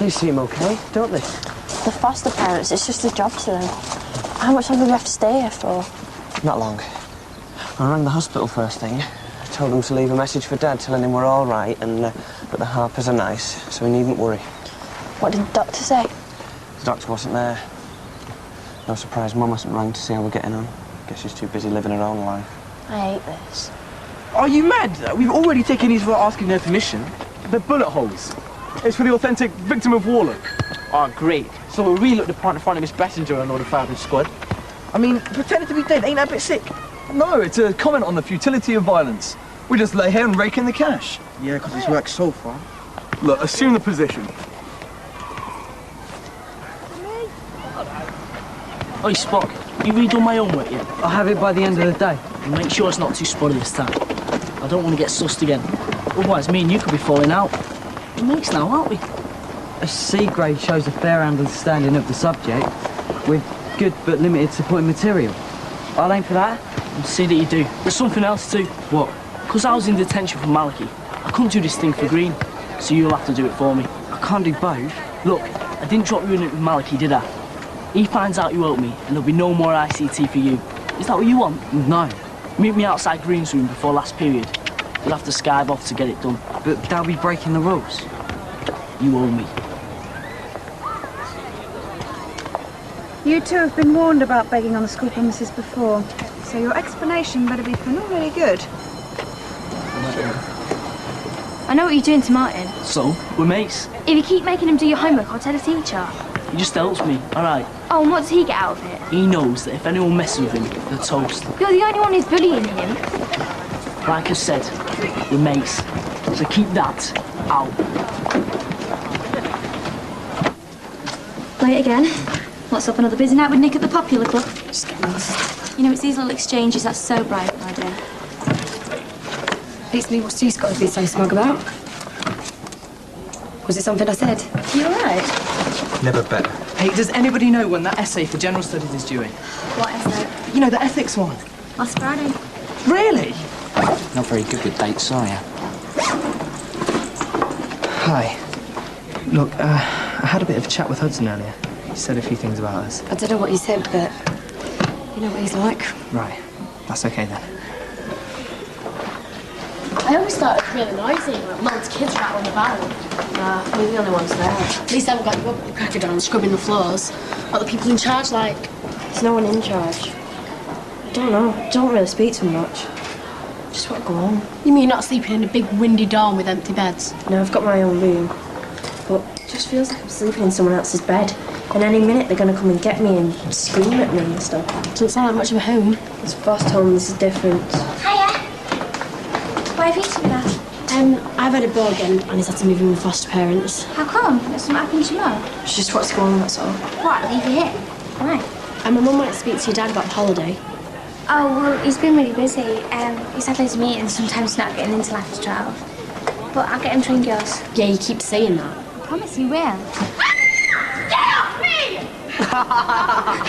They seem okay, don't they? The foster parents, it's just a job to them. How much longer do we have to stay here for? Not long. I rang the hospital first thing. I told them to leave a message for Dad telling him we're all right and that the Harpers are nice, so he needn't worry. What did the doctor say? The doctor wasn't there. No surprise, Mum hasn't rang to see how we're getting on. Guess she's too busy living her own life. I hate this. Are you mad? We've already taken these without asking their permission. They're bullet holes. It's for the authentic victim of war look. Oh, great. So we'll relook the part in front of Miss Dyson and all the firing squad. I mean, pretending to be dead, ain't that a bit sick? No, it's a comment on the futility of violence. We just lay here and rake in the cash. Yeah, because it's worked so far. Look, assume the position. Oi, Spock, you redone my homework yet? I'll have it by the end of the day. And make sure it's not too spotty this time. I don't want to get sussed again. Otherwise, me and you could be falling out. We're mates now, aren't we? A C grade shows a fair understanding of the subject with good but limited supporting material. I'll aim for that. And see that you do. There's something else too. What? Because I was in detention for Malachy, I couldn't do this thing for Green, so you'll have to do it for me. I can't do both. Look, I didn't drop you in it with Malachy, did I? He finds out you helped me, and there'll be no more ICT for you. Is that what you want? No. Meet me outside Green's room before last period. You'll have to skive off to get it done. But they'll be breaking the rules. You owe me. You two have been warned about begging on the school premises before, so your explanation better be for not really good. I know what you're doing to Martin. So, we're mates. If you keep making him do your homework, I'll tell the teacher. He just helps me, all right? Oh, and what does he get out of it? He knows that if anyone messes with him, they're toast. You're the only one who's bullying him. Like I said, we're mates. So keep that out. Play it again. What's up, another busy night with Nick at the Popular Club? Just getting lost. You know, it's these little exchanges that's so bright, my dear. Beats me what Steve's got to be so smug about. Was it something I said? You all right? Never better. Hey, does anybody know when that essay for general studies is due in? What essay? You know, the ethics one. Last Friday. Really? Not very good with dates, are you? Hi. Look, I had a bit of a chat with Hudson earlier. He said a few things about us. I don't know what he said, but you know what he's like. Right. That's okay then. I always thought it was really noisy, like loads of kids rattling about. Nah, we're the only ones there. At least I haven't got the rubber cracker down scrubbing the floors. What the people in charge like? There's no one in charge. I don't know. I don't really speak to them much. Just want to go home. You mean you're not sleeping in a big windy dorm with empty beds? No, I've got my own room. But it just feels like I'm sleeping in someone else's bed. And any minute they're going to come and get me and scream at me and stuff. Doesn't sound like much of a home. It's a foster home, this is different. Hiya. Why have you two been? I've had a boy again and he's had to move in with foster parents. How come? Has something happened to Mo? She just wants to go on, that's all. What, leave you here? Why? And my mum might speak to your dad about the holiday. Oh, well, he's been really busy. He's had loads of meetings, sometimes not getting into after 12. But I'll get him trained yours. Yeah, you keep saying that. I promise you will.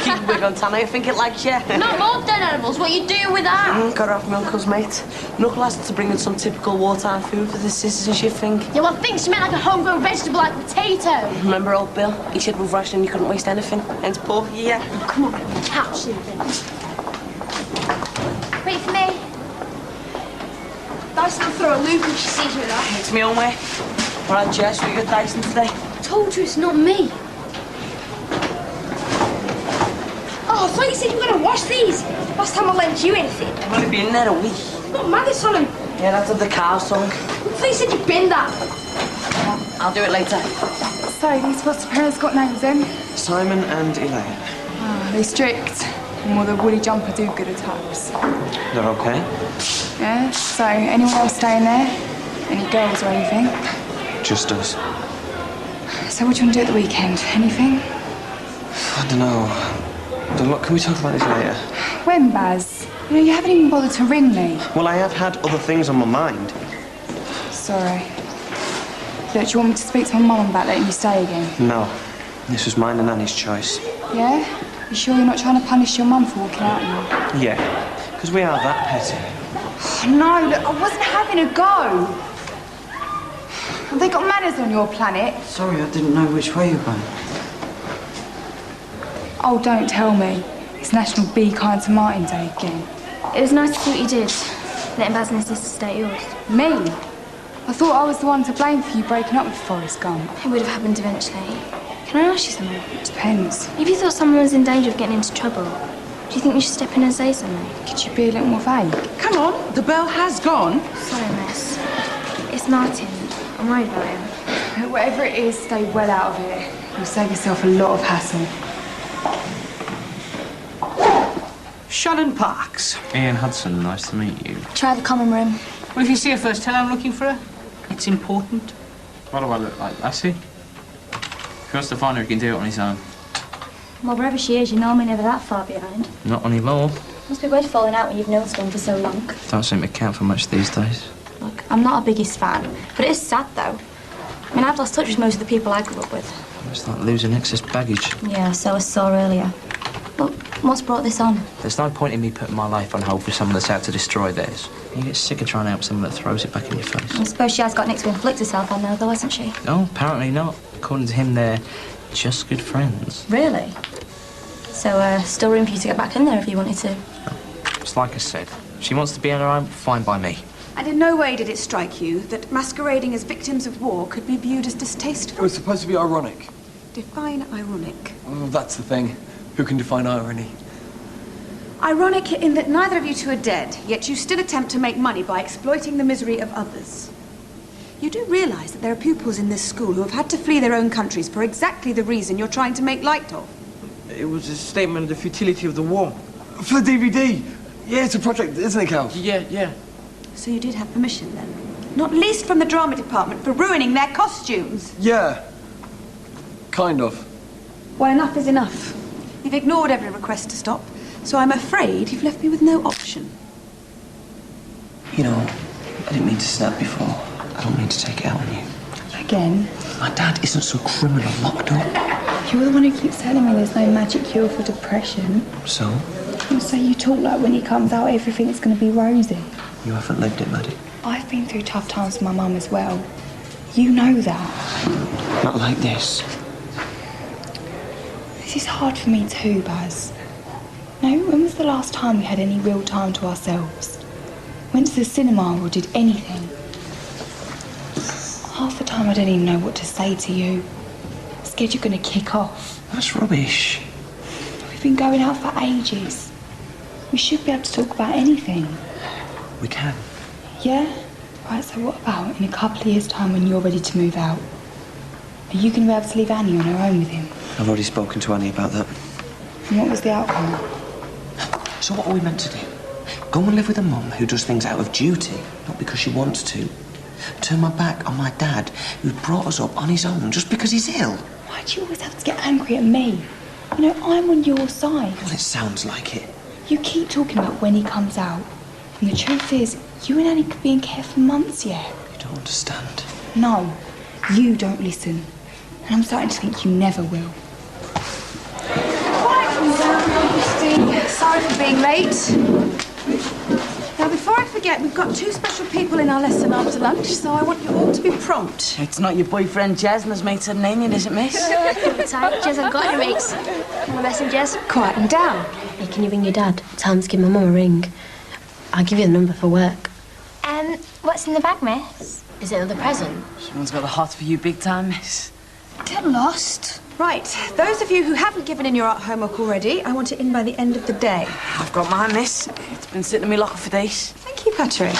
Keep wig on, Tanya. I think it likes you. Not more dead animals. What are you doing with that? Got her off my uncle's mate. Knuckle asked to bring in some typical wartime food for the citizenship thing. Yeah, well, I think she meant like a homegrown vegetable like potato. Remember old Bill? He said with rationing you couldn't waste anything. Hence poor, yeah. Oh, come on, catch something. Wait for me. Dyson will throw a loop if she sees you with that. It's my own way. All right, Jess, we got Dyson today. I told you it's not me. Oh, I thought you said you were going to wash these. Last time I lent you anything. I've only been there a week. You've got maggots on them. Yeah, that's what the cow song. I thought you said you binned that. I'll do it later. So, these foster parents got names then? Simon and Elaine. Ah, they're strict. More the woolly jumper do-gooder types. They're okay? Yeah? So, anyone else staying there? Any girls or anything? Just us. So what do you want to do at the weekend? Anything? I don't know. Look, can we talk about this later? When, Baz? You know, you haven't even bothered to ring me. Well, I have had other things on my mind. Sorry. Look, do you want me to speak to my mum about letting you stay again? No. This was mine and Nanny's choice. Yeah? You sure you're not trying to punish your mum for walking out on you? Yeah, because we are that petty. Oh, no, look, I wasn't having a go. Have they got manners on your planet? Sorry, I didn't know which way you're going. Oh, don't tell me. It's National Be Kind to Martin Day again. It was nice to see what you did. Letting Baz and his sister stay at yours. Me? I thought I was the one to blame for you breaking up with Forrest Gump. It would have happened eventually. Can I ask you something? Depends. If you thought someone was in danger of getting into trouble, do you think you should step in and say something? Could you be a little more vague? Come on, the bell has gone. Sorry, miss. It's Martin. I'm worried about him. Whatever it is, stay well out of it. You'll save yourself a lot of hassle. Shannon Parks. Ian Hudson, nice to meet you. Try the common room. Well, if you see her first, tell her I'm looking for her. It's important. What do I look like, Lassie? If he wants to find her, he can do it on his own. Well, wherever she is, you're normally never that far behind. Not anymore. Must be great falling out when you've known someone for so long. Don't seem to count for much these days. Look, I'm not a biggest fan, but it is sad, though. I mean, I've lost touch with most of the people I grew up with. It's like losing excess baggage. Yeah, so I saw earlier. Look, what's brought this on? There's no point in me putting my life on hold for someone that's out to destroy theirs. You get sick of trying to help someone that throws it back in your face. I suppose she has got next to inflict herself on now, though, hasn't she? No, apparently not. According to him, they're just good friends. Really? So, still room for you to get back in there if you wanted to. It's like I said. If she wants to be on her own, fine by me. And in no way did it strike you that masquerading as victims of war could be viewed as It distasteful? was supposed to be ironic. Define ironic. Well, that's the thing. Who can define irony? Ironic in that neither of you two are dead, yet you still attempt to make money by exploiting the misery of others. You do realise that there are pupils in this school who have had to flee their own countries for exactly the reason you're trying to make light of. It was a statement of the futility of the war. For the DVD! Yeah, it's a project, isn't it, Cal? Yeah. So you did have permission then? Not least from the drama department for ruining their costumes. Yeah. Kind of. Well, enough is enough. You've ignored every request to stop, so I'm afraid you've left me with no option. You know, I didn't mean to snap before. I don't mean to take it out on you. Again? My dad isn't some criminal locked up. You're the one who keeps telling me there's no magic cure for depression. So? So you talk like when he comes out, everything's going to be rosy. You haven't lived it, Maddie. I've been through tough times with my mum as well. You know that. Not like this. This is hard for me too, Baz. No, when was the last time we had any real time to ourselves? Went to the cinema or did anything? Half the time I don't even know what to say to you. Scared you're going to kick off. That's rubbish. We've been going out for ages. We should be able to talk about anything. We can. Yeah? Right, so what about in a couple of years' time when you're ready to move out? Are you going to be able to leave Annie on her own with him? I've already spoken to Annie about that. And what was the outcome? So what are we meant to do? Go and live with a mum who does things out of duty, not because she wants to. Turn my back on my dad, who brought us up on his own just because he's ill. Why do you always have to get angry at me? You know, I'm on your side. Well, it sounds like it. You keep talking about when he comes out. And the truth is, you and Annie could be in care for months yet. You don't understand. No, you don't listen. And I'm starting to think you never will. Sorry for being late. Now, before I forget, we've got 2 special people in our lesson after lunch, so I want you all to be prompt. It's not your boyfriend Jasmine's made sudden name, is it, miss? Tight, Jez, I've got your mates. Come on, listen, Jez. Quiet them down. Hey, can you ring your dad? Tell him to give my mum a ring. I'll give you the number for work. What's in the bag, miss? Is it another present? Someone's got the heart for you big time, miss. Get lost. Right, those of you who haven't given in your art homework already, I want it in by the end of the day. I've got mine, miss. It's been sitting in my locker for days. Thank you, Patrick.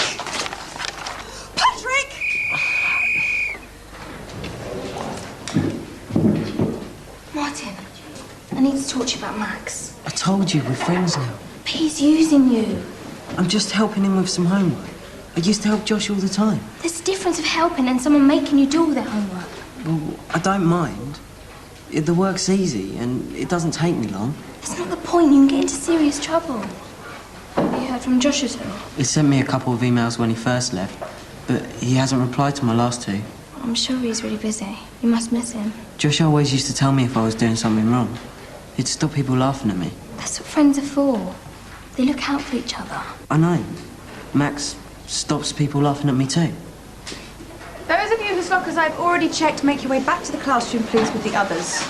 Patrick! Martin, I need to talk to you about Max. I told you, we're friends now. But he's using you. I'm just helping him with some homework. I used to help Josh all the time. There's a difference of helping and someone making you do all their homework. Well, I don't mind. The work's easy and it doesn't take me long. That's not the point. You can get into serious trouble. Have you heard from Josh at all? He sent me a couple of emails when he first left, but he hasn't replied to my last 2. I'm sure he's really busy. You must miss him. Josh always used to tell me if I was doing something wrong. He'd stop people laughing at me. That's what friends are for. They look out for each other. I know. Max stops people laughing at me too. Those of you who whose lockers I've already checked, make your way back to the classroom, please, with the others.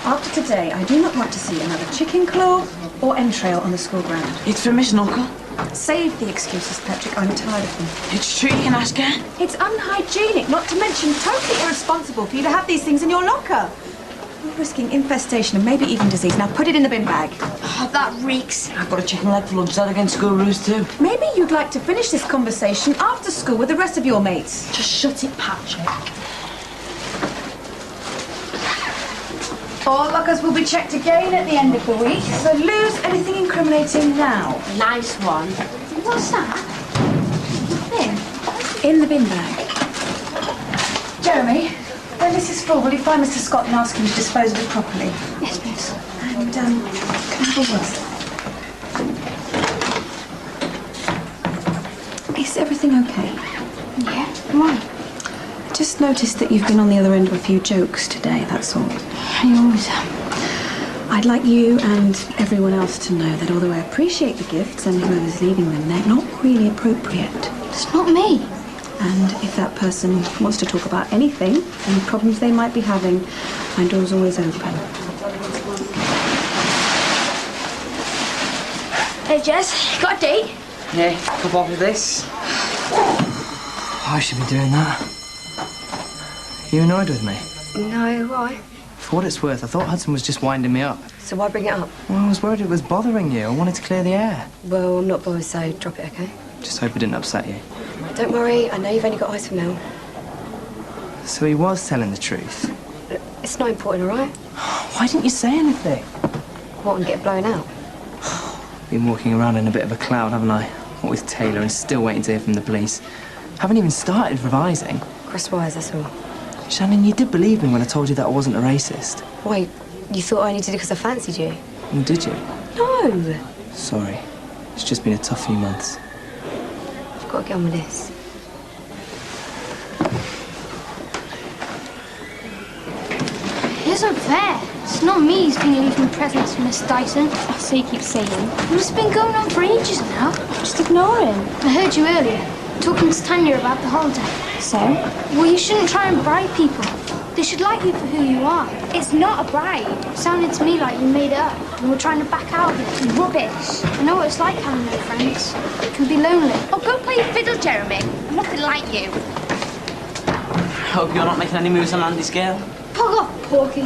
After today, I do not want to see another chicken claw or entrail on the school ground. It's for Miss Knocker. Save the excuses, Patrick. I'm tired of them. It's true, you can ask her. It's unhygienic, not to mention totally irresponsible for you to have these things in your locker. You're risking infestation and maybe even disease. Now put it in the bin bag. Oh, that reeks. I've got a chicken leg for lunch. Is that against school rules too? Maybe you'd like to finish this conversation after school with the rest of your mates. Just shut it, Patrick. All lockers will be checked again at the end of the week, so lose anything incriminating now. Nice one. What's that? Bin? In the bin bag. Jeremy, when this is full, will you find Mr. Scott and ask him to dispose of it properly? Yes, miss. And, can I have a word? Is everything okay? Yeah, why? I just noticed that you've been on the other end of a few jokes today, that's all. You always am. I'd like you and everyone else to know that although I appreciate the gifts and whoever's leaving them, they're not really appropriate. It's not me. And if that person wants to talk about anything, any problems they might be having, my door's always open. Hey, Jess, got a date? Yeah, come off with this. I should be doing that. You annoyed with me? No, why? For what it's worth, I thought Hudson was just winding me up. So why bring it up? Well, I was worried it was bothering you. I wanted to clear the air. Well, I'm not bothered, so drop it, okay? Just hope it didn't upset you. Don't worry, I know you've only got eyes for Mel. So he was telling the truth? It's not important, all right? Why didn't you say anything? What, and get blown out? Been walking around in a bit of a cloud, haven't I? What with Taylor and still waiting to hear from the police. Haven't even started revising. Crosswise, that's all. Shannon, you did believe me when I told you that I wasn't a racist. Wait, you thought I only did it because I fancied you? Well, did you? No! Sorry. It's just been a tough few months. I've got to get on with this. It's unfair. It's not me who's been leaving presents for Miss Dyson. So you keep saying. It's been going on for ages now. Just ignore him. I heard you earlier, talking to Tanya about the holiday. So? Well, you shouldn't try and bribe people. They should like you for who you are. It's not a bribe. It sounded to me like you made it up and were trying to back out of it. Rubbish. I know what it's like having no friends. It can be lonely. Oh, go play your fiddle, Jeremy. I'm nothing like you. Hope you're not making any moves on Andy's girl. Pug off, Porky.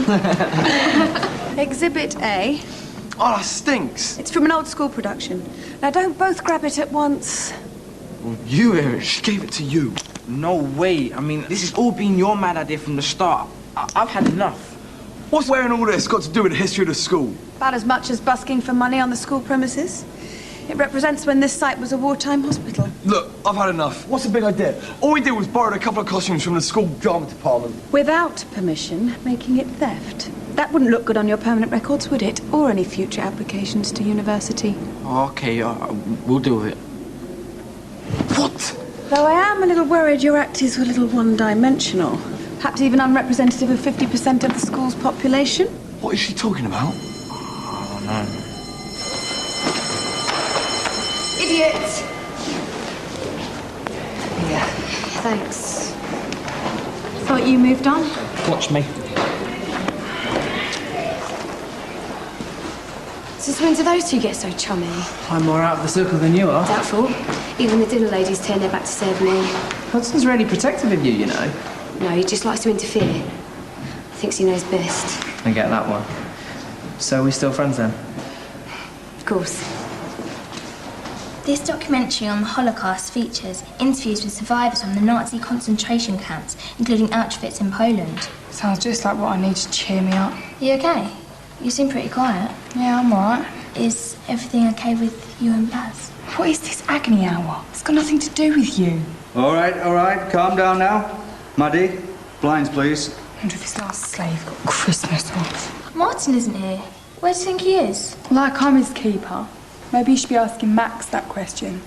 Exhibit A. Oh, that stinks. It's from an old school production. Now, don't both grab it at once. Well, you, Eric. She gave it to you. No way. I mean, this has all been your mad idea from the start. I've had enough. What's wearing all this got to do with the history of the school? About as much as busking for money on the school premises. It represents when this site was a wartime hospital. Look, I've had enough. What's the big idea? All we did was borrow a couple of costumes from the school drama department. Without permission, making it theft. That wouldn't look good on your permanent records, would it? Or any future applications to university. Okay, we'll deal with it. What? Though I am a little worried your act is a little one-dimensional. Perhaps even unrepresentative of 50% of the school's population. What is she talking about? Oh, no. Idiots! Yeah, thanks. Thought you moved on? Watch me. Since when do those two get so chummy? I'm more out of the circle than you are. Doubtful. Even the dinner ladies turn their back to serve me. Hudson's really protective of you, you know. No, he just likes to interfere. Thinks he knows best. I get that one. So are we still friends then? Of course. This documentary on the Holocaust features interviews with survivors from the Nazi concentration camps, including Auschwitz in Poland. Sounds just like what I need to cheer me up. You okay? You seem pretty quiet. Yeah, I'm alright. Is everything okay with you and Baz? What is this agony hour? It's got nothing to do with you. All right, calm down now. Muddy, blinds, please. I wonder if his last slave got Christmas off. Martin isn't here. Where do you think he is? Like I'm his keeper. Maybe you should be asking Max that question.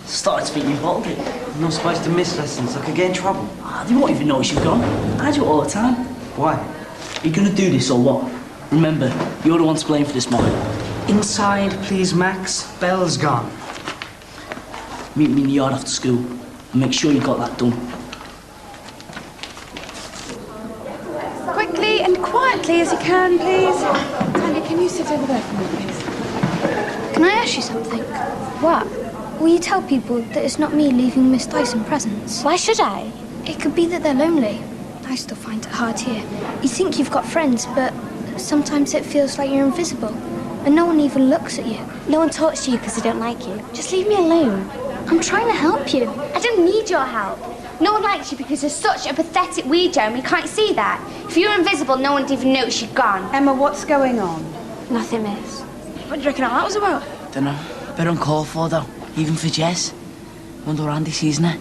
Started to think you bottled it. I'm not supposed to miss lessons. I could get in trouble. They won't even notice you've gone. I do it all the time. Why? Are you going to do this or what? Remember, you're the one to blame for this, Molly. Inside, please, Max. Bell's gone. Meet me in the yard after school and make sure you got that done. quickly and quietly as you can, please. Tanya, can you sit over there for me, please? Can I ask you something? What? Will you tell people that it's not me leaving Miss Dyson presents? Why should I? It could be that they're lonely. I still find it hard here. You think you've got friends, but sometimes it feels like you're invisible. And no one even looks at you. No one talks to you because they don't like you. Just leave me alone. I'm trying to help you. I don't need your help. No one likes you because you're such a pathetic weirdo and we can't see that. If you were invisible, no one'd even notice you'd gone. Emma, what's going on? Nothing, miss. What do you reckon all that was about? Dunno. Bit uncalled for, though. Even for Jess. Wonder what Andy sees in her.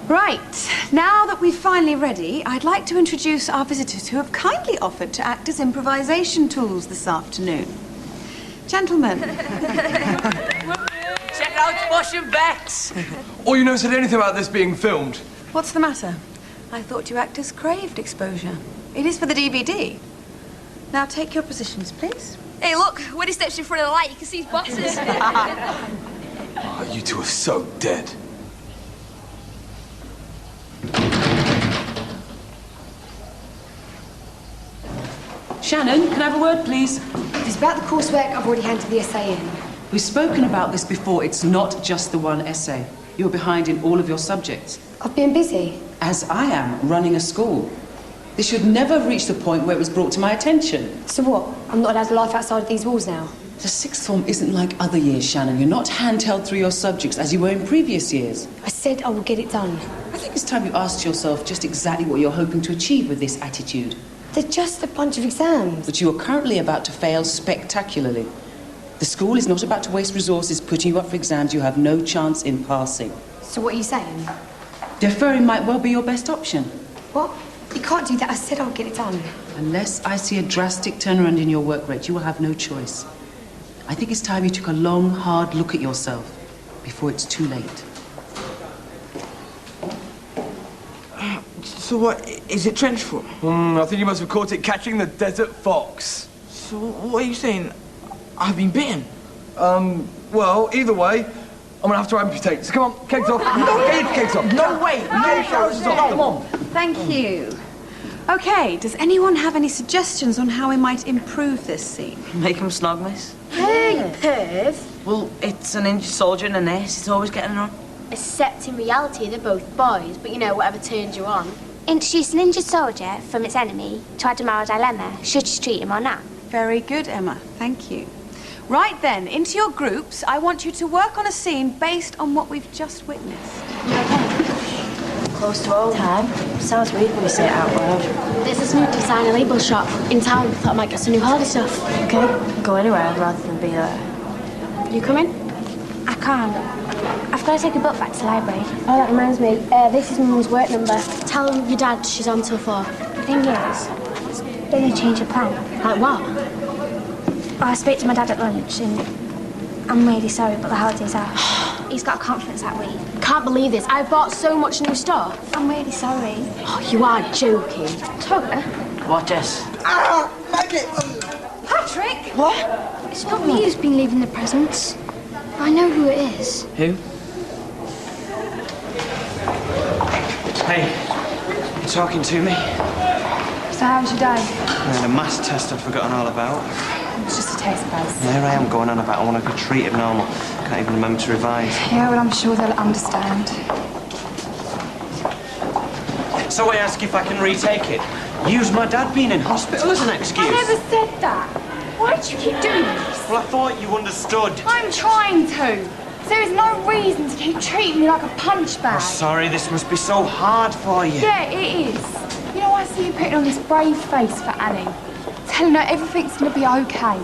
Right. Now that we're finally ready, I'd like to introduce our visitors who have kindly offered to act as improvisation tools this afternoon. Gentlemen. Check out Bosh and Bex. All you know said anything about this being filmed? What's the matter? I thought you actors craved exposure. It is for the DVD. Now take your positions, please. Hey, look, when he steps in front of the light, you can see his bosses. Oh, you two are so dead. Shannon, can I have a word, please? If it's about the coursework, I've already handed the essay in. We've spoken about this before. It's not just the one essay. You're behind in all of your subjects. I've been busy. As I am, running a school. This should never have reached the point where it was brought to my attention. So what? I'm not allowed to life outside of these walls now? The sixth form isn't like other years, Shannon. You're not handheld through your subjects as you were in previous years. I said I will get it done. I think it's time you asked yourself just exactly what you're hoping to achieve with this attitude. They're just a bunch of exams. But you are currently about to fail spectacularly. The school is not about to waste resources putting you up for exams you have no chance in passing. So what are you saying? Deferring might well be your best option. What? You can't do that. I said I'll get it done. Unless I see a drastic turnaround in your work rate, you will have no choice. I think it's time you took a long, hard look at yourself before it's too late. So what, is it trench foot? I think you must have caught it catching the desert fox. So what are you saying? I've been bitten? Well, either way, I'm gonna have to amputate. So come on, kegs off. Get your kegs off. No, wait, no trousers off, come on. Thank you. Okay, does anyone have any suggestions on how we might improve this scene? Make him snog, miss. Hey, perv. Well, it's an injured soldier and a nurse. It's always getting on. Except in reality, they're both boys, but you know, whatever turns you on. Introduce an injured soldier from its enemy to add a moral dilemma. Should you treat him or not? Very good, Emma. Thank you. Right then, into your groups, I want you to work on a scene based on what we've just witnessed. Close to home. Time. Sounds weird when you say it out loud. There's this new designer label shop in town. Thought I might get some new holiday stuff. Okay, go anywhere rather than be there. You coming? I can't. I've got to take a book back to the library. Oh, that reminds me. This is Mum's work number. Tell your dad she's on till 4. The thing is, it's been a change of plan. Like what? I spoke to my dad at lunch and I'm really sorry, but the holidays are. He's got a conference that week. Can't believe this. I bought so much new stuff. I'm really sorry. Oh, you are joking. Togger? What, Jess? Patrick! What? It's not me who's been leaving the presents. I know who it is. Who? Hey, you talking to me? So how was your day? I had a maths test I'd forgotten all about. It's just a test, Buzz. And here I am going on about I want to be treated normal. Can't even remember to revise. Yeah, well, I'm sure they'll understand. So I ask if I can retake it. Use my dad being in hospital as an excuse. I never said that. Why do you keep doing this? Well, I thought you understood. I'm trying to. There is no reason to keep treating me like a punch bag. Oh, sorry, this must be so hard for you. Yeah, it is. You know, I see you putting on this brave face for Annie, telling her everything's going to be okay.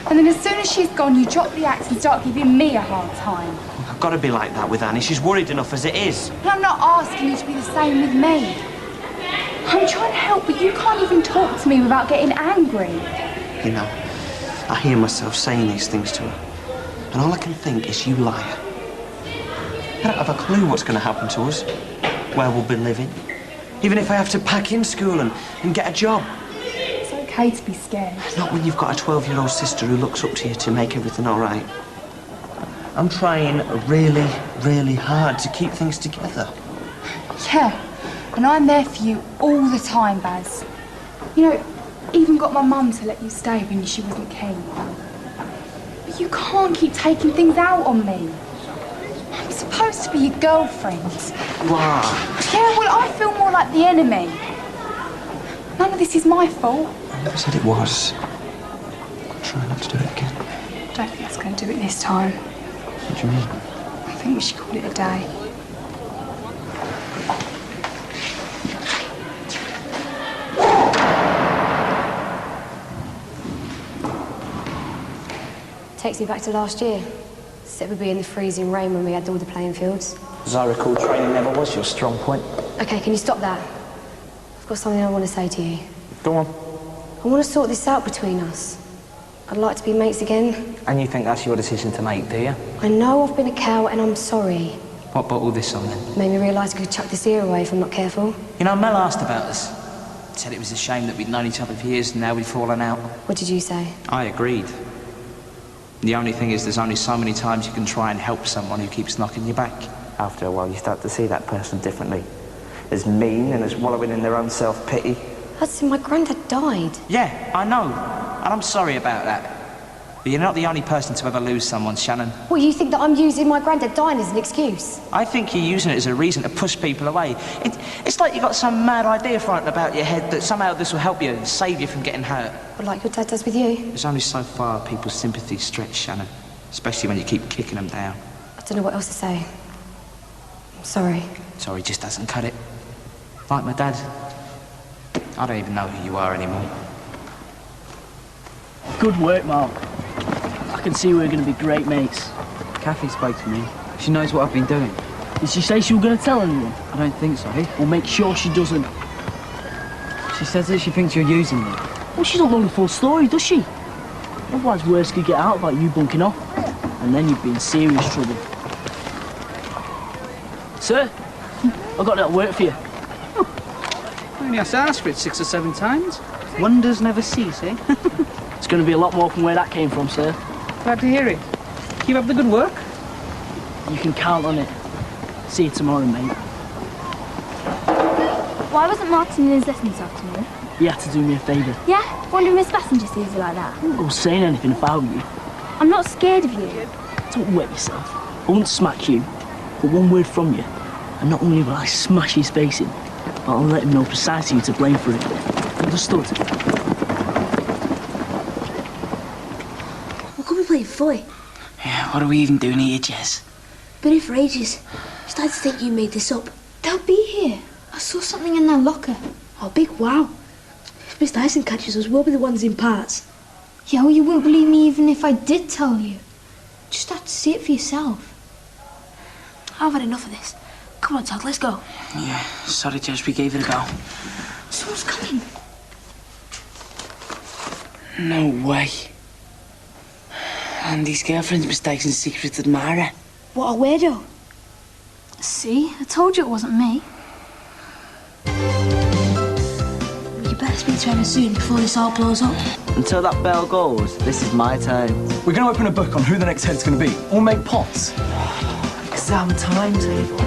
And then as soon as she's gone, you drop the axe and start giving me a hard time. I've got to be like that with Annie. She's worried enough as it is. And I'm not asking you to be the same with me. I'm trying to help, but you can't even talk to me without getting angry. You know, I hear myself saying these things to her. And all I can think is, you liar. I don't have a clue what's going to happen to us, where we'll be living. Even if I have to pack in school and get a job. It's okay to be scared. Not when you've got a 12-year-old sister who looks up to you to make everything all right. I'm trying really, really hard to keep things together. Yeah, and I'm there for you all the time, Baz. You know, even got my mum to let you stay when she wasn't keen. But you can't keep taking things out on me. I'm supposed to be your girlfriend. Wow. Yeah, well, I feel more like the enemy. None of this is my fault. I never said it was. Try not to do it again. I don't think it's going to do it this time. What do you mean? I think we should call it a day. Takes me back to last year. Except we'd be in the freezing rain when we had all the playing fields. As I recall, training never was your strong point. Okay, can you stop that? I've got something I want to say to you. Go on. I want to sort this out between us. I'd like to be mates again. And you think that's your decision to make, do you? I know I've been a cow and I'm sorry. What brought all this on then? Made me realise I could chuck this ear away if I'm not careful. You know, Mel asked about us. Said it was a shame that we'd known each other for years and now we'd fallen out. What did you say? I agreed. The only thing is there's only so many times you can try and help someone who keeps knocking you back. After a while you start to see that person differently. As mean and as wallowing in their own self-pity. Hudson, my granddad died. Yeah, I know. And I'm sorry about that. But you're not the only person to ever lose someone, Shannon. What, you think that I'm using my granddad dying as an excuse? I think you're using it as a reason to push people away. It's like you've got some mad idea floating about your head that somehow this will help you and save you from getting hurt. Well, like your dad does with you? There's only so far people's sympathies stretch, Shannon. Especially when you keep kicking them down. I don't know what else to say. I'm sorry. Sorry just doesn't cut it. Like my dad. I don't even know who you are anymore. Good work, Mark. I can see we're going to be great mates. Kathy spoke to me. She knows what I've been doing. Did she say she was going to tell anyone? I don't think so. We'll make sure she doesn't. She says that she thinks you're using me. Well, she don't know the full story, does she? Otherwise, worse could get out about you bunking off. And then you'd be in serious trouble. Sir, I've got that work for you. I only have to ask for it 6 or 7 times. Wonders never cease, eh? It's going to be a lot more from where that came from, sir. Glad to hear it. Keep up the good work. You can count on it. See you tomorrow, mate. Why wasn't Martin in his lesson this afternoon? He had to do me a favour. Yeah? Wonder if Miss Dyson just sees you like that. I wasn't saying anything about you. I'm not scared of you. Don't wet yourself. I won't smack you, but one word from you, and not only will I smash his face in, but I'll let him know precisely who to blame for it. Understood? We'll come and play footy. Yeah, what are we even doing here, Jess? Been here for ages. Started to think you made this up. They'll be here. I saw something in their locker. Oh, big wow. If Miss Dyson catches us, we'll be the ones in parts. Yeah, well, you wouldn't believe me even if I did tell you. Just have to see it for yourself. I've had enough of this. Come on, Todd, let's go. Yeah, sorry, Jess, we gave it a go. Someone's coming. No way. Andy's girlfriend's Miss Dyson's secret admirer. What a weirdo. See? I told you it wasn't me. You better speak to Emma soon before this all blows up. Until that bell goes, this is my turn. We're going to open a book on who the next head's going to be. We'll make pots. Exam timetable.